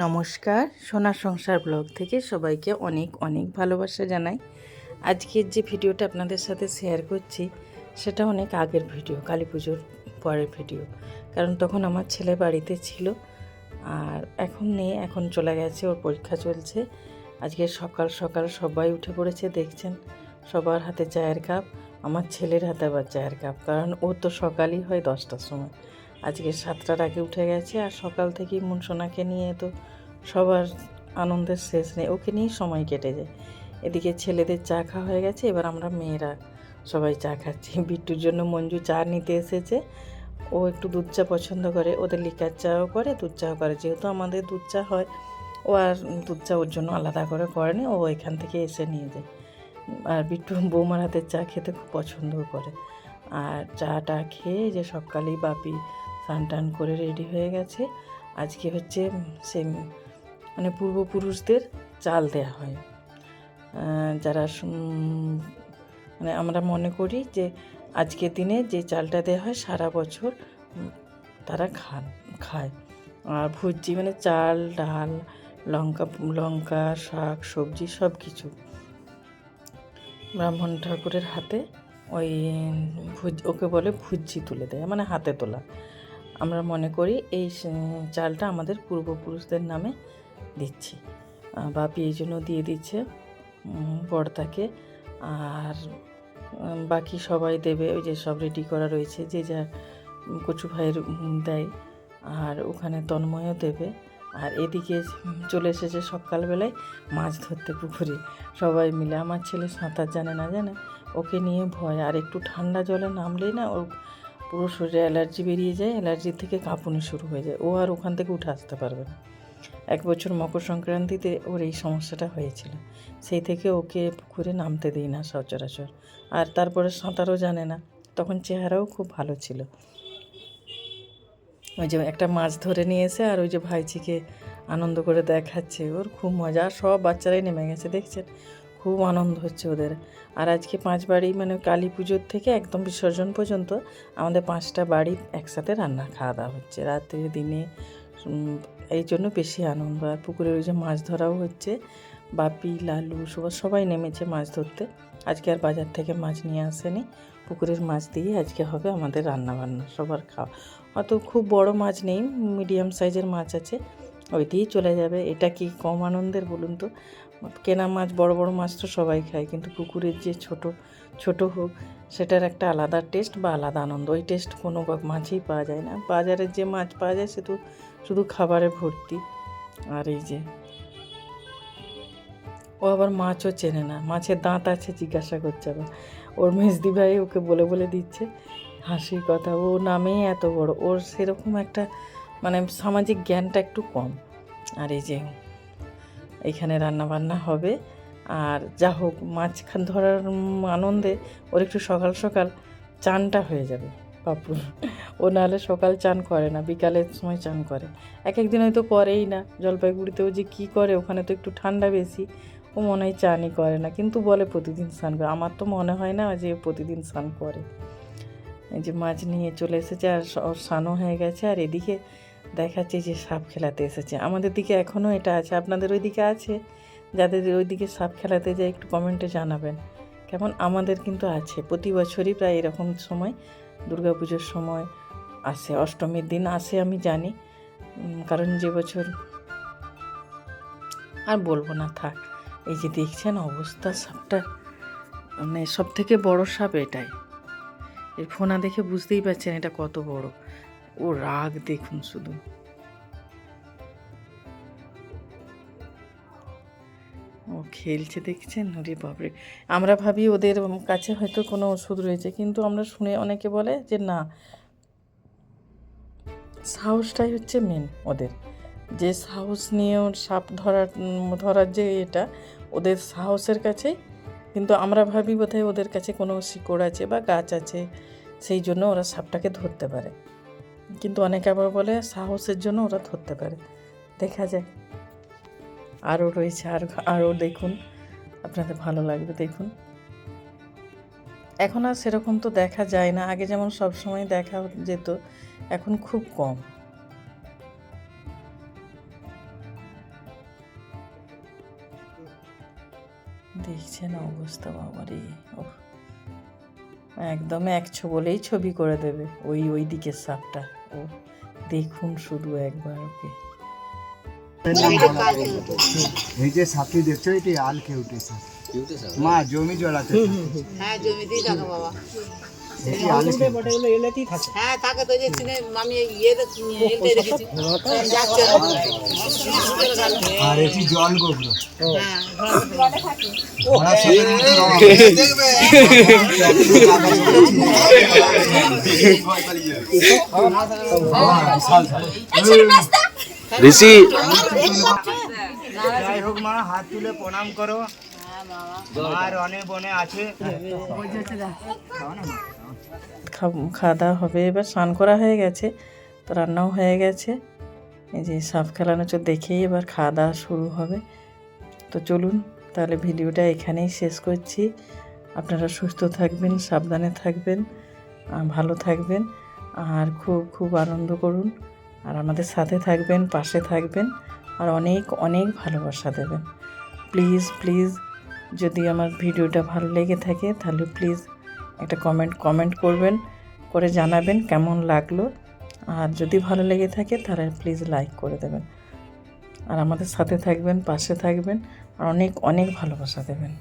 নমস্কার, সোনার সংসার ব্লগ থেকে সবাইকে অনেক অনেক ভালোবাসা জানাই। আজকের যে ভিডিওটা আপনাদের সাথে শেয়ার করছি সেটা অনেক আগের ভিডিও, কালী পুজোর পরের ভিডিও। কারণ তখন আমার ছেলে বাড়িতে ছিল আর এখন নেই, এখন চলে গেছে, ওর পরীক্ষা চলছে। আজকে সকাল সকাল সবাই উঠে পড়েছে, দেখছেন সবার হাতে চায়ের কাপ। আমার ছেলের হাতে আবার চায়ের কাপ, কারণ ও তো সকালই হয় 10টার সময়। আজকে 7টার আগে উঠে গেছে আর সকাল থেকেই মুনসোনাকে নিয়ে তো সবার আনন্দের শেষ নেই, ওকে নিয়েই সময় কেটে যায়। এদিকে ছেলেদের চা খাওয়া হয়ে গেছে, এবার আমরা মেয়েরা সবাই চা খাচ্ছি। বিট্টুর জন্য মঞ্জু চা নিতে এসেছে, ও একটু দুধ চা পছন্দ করে, ওদের লিকার চাও করে দুধ চাও করে। যেহেতু আমাদের দুধ চা হয়, ও আর দুধ চা ওর জন্য আলাদা করে করেনি, ও এখান থেকে এসে নিয়ে যায়। আর বিট্টু বৌমার হাতের চা খেতে খুব পছন্দও করে। আর চাটা খেয়ে যে সকালেই বাপি স্নান টান করে রেডি হয়ে গেছে। আজকে হচ্ছে সে মানে পূর্বপুরুষদের চাল দেওয়া হয়, যারা মানে আমরা মনে করি যে আজকের দিনে যে চালটা দেওয়া হয় সারা বছর তারা খায়। আর ভুজি মানে চাল, ডাল, লঙ্কা, শাক, সবজি সব কিছু ব্রাহ্মণ ঠাকুরের হাতে ওই ওকে বলে ভুজি তুলে দেয়, মানে হাতে তোলা। আমরা মনে করি এই চালটা আমাদের পূর্বপুরুষদের নামে দিচ্ছি। বাপি এই জন্য দিয়ে দিচ্ছে বড়দাকে, আর বাকি সবাই দেবে। ওই যে সব রেডি করা রয়েছে, যে যা কচু ভাইয়ের দেয়, আর ওখানে তন্ময়ও দেবে। আর এদিকে চলে এসেছে সকালবেলায় মাছ ধরতে পুকুরে সবাই মিলে। আমার ছেলে সাঁতার জানে না, ওকে নিয়ে ভয়। আর একটু ঠান্ডা জলে নামলেই না ওর পুরো শরীরে অ্যালার্জি বেরিয়ে যায়, অ্যালার্জির থেকে কাঁপুনি শুরু হয়ে যায়, ও আর ওখান থেকে উঠে আসতে পারবে না। 1 বছর মকর সংক্রান্তিতে ওর এই সমস্যাটা হয়েছিল, সেই থেকে ওকে পুকুরে নামতে দিই না সচরাচর। আর তারপরে সাঁতারও জানে না, তখন চেহারাও খুব ভালো ছিল। ওই যে একটা মাছ ধরে নিয়ে এসে আর ওই যে ভাইজিকে আনন্দ করে দেখাচ্ছে, ওর খুব মজা। আর সব বাচ্চারাই নেমে গেছে, দেখছেন খুব আনন্দ হচ্ছে ওদের। আর আজকে 5 বাড়ি, মানে কালী পুজোর থেকে একদম বিসর্জন পর্যন্ত আমাদের 5টা বাড়ি একসাথে রান্না খাওয়া দাওয়া হচ্ছে রাত্রে দিনে, এই জন্য বেশি আনন্দ। আর পুকুরের ওই যে মাছ ধরাও হচ্ছে, বাপি, লালু, সবাই নেমেছে মাছ ধরতে। আজকে আর বাজার থেকে মাছ নিয়ে আসেনি, পুকুরের মাছ দিয়ে আজকে হবে আমাদের রান্নাবান্না, সবার খাওয়া। অত খুব বড় মাছ নেই, মিডিয়াম সাইজের মাছ আছে, ওই দিয়েই চলে যাবে। এটা কি কম আনন্দের বলুন তো? কেনা মাছ, বড় বড় মাছ তো সবাই খায়, কিন্তু পুকুরের যে ছোট হোক, সেটার একটা আলাদা টেস্ট বা আলাদা আনন্দ। ওই টেস্ট কোনো মাছেই পাওয়া যায় না। বাজারের যে মাছ পাওয়া যায় সে তো শুধু খাবারে ভর্তি। আর এই যে ও আবার মাছও চেনে না, মাছের দাঁত আছে জিজ্ঞাসা করছে আবার। ওর মেজদি ভাই ওকে বলে বলে দিচ্ছে, হাসির কথা, ও নামেই এত বড়, ওর সেরকম একটা মানে সামাজিক জ্ঞানটা একটু কম। আর এই যে এইখানে রান্নাবান্না হবে। আর যা হোক, মাছ ধরার আনন্দে ওর একটু সকাল সকাল চানটা হয়ে যাবে পাপুর। ও নাহলে সকাল চান করে না, বিকালের সময় চান করে। এক একদিন হয়তো করেই না, জলপাইগুড়িতেও যে কী করে, ওখানে তো একটু ঠান্ডা বেশি, ও মনে হয় চানই করে না, কিন্তু বলে প্রতিদিন স্নান করে। আমার তো মনে হয় না যে প্রতিদিন স্নান করে। এই যে মাছ নিয়ে চলে এসেছে আর ওর স্নানও হয়ে গেছে। আর এদিকে দেখাচ্ছে যে সাপ খেলাতে এসেছে। আমাদের দিকে এখনও এটা আছে, আপনাদের ওই দিকে আছে? যাদের ওই দিকে সাপ খেলাতে যায় একটু কমেন্টে জানাবেন কেমন। আমাদের কিন্তু আছে, প্রতি বছরই প্রায় এরকম সময়, দুর্গাপুজোর সময় আসে, অষ্টমীর দিন আসে, আমি জানি। কারণ যে বছর আর বলবো না, থাক। এই যে দেখছেন অবস্থা সাপটা, মানে সব থেকে বড় সাপ এটাই। এর ফোনা দেখে বুঝতেই পারছেন এটা কত বড়। ও রাগ দেখুন শুধু, ও খেলছে দেখছেন। ওরে বাপরে, আমরা ভাবি ওদের কাছে হয়তো কোনো ওষুধ রয়েছে, কিন্তু আমরা শুনে অনেকে বলে যে না, সাহসটাই হচ্ছে মেন ওদের, যে সাহস নিয়ে ওর সাপ ধরার যে এটা, ওদের সাহসের কাছে। কিন্তু আমরা ভাবি বোধহয় ওদের কাছে কোনো শিকড় আছে বা গাছ আছে, সেই জন্য ওরা সাপটাকে ধরতে পারে। কিন্তু অনেকে আবার বলে সাহসের জন্য ওরা ধরতে পারে। দেখা যায় আরও রয়েছে, আরও দেখুন, আপনাদের ভালো লাগবে দেখুন। এখন আর সেরকম তো দেখা যায় না, আগে যেমন সব সময় দেখা যেত, এখন খুব কম। দেখছেন অবস্থা বাবারে, একদম একছো বলেই ছবি করে দেবে ওই দিকের সাপটা। ও দেখুন শুধু একবার ওকে। এই যে সাপটি দেখছো এটি আল খেয়ে উঠেছে মা, জমি জড়াতে। হ্যাঁ জমিতেই থাকে বাবা। এটি আল হ্যাঁ থাকে তো, যে আমি ইয়েতে রেখেছি যাচ্ছে আর এটি জল গোবর। হ্যাঁ ঋষি যাই হোক মা, হাত তুলে প্রণাম করো। আর অনেক বনে আছে। খাওয়া দাওয়া হবে, এবার স্নান করা হয়ে গেছে, তো রান্নাও হয়ে গেছে। এই যে সাপ খেলানো চোর দেখেই এবার খাওয়া দাওয়া শুরু হবে। তো চলুন তাহলে ভিডিওটা এখানেই শেষ করছি। আপনারা সুস্থ থাকবেন, সাবধানে থাকবেন, ভালো থাকবেন, আর খুব খুব আনন্দ করুন, আর আমাদের সাথে থাকবেন, পাশে থাকবেন, আর অনেক অনেক ভালোবাসা দেবেন। প্লিজ প্লিজ, যদি আমার ভিডিওটা ভালো লেগে থাকে তাহলে প্লিজ একটা কমেন্ট করবেন, করে জানাবেন কেমন লাগলো। আর যদি ভালো লেগে থাকে তাহলে প্লিজ লাইক করে দেবেন, আর আমাদের সাথে থাকবেন, পাশে থাকবেন, আর অনেক অনেক ভালোবাসা দেবেন।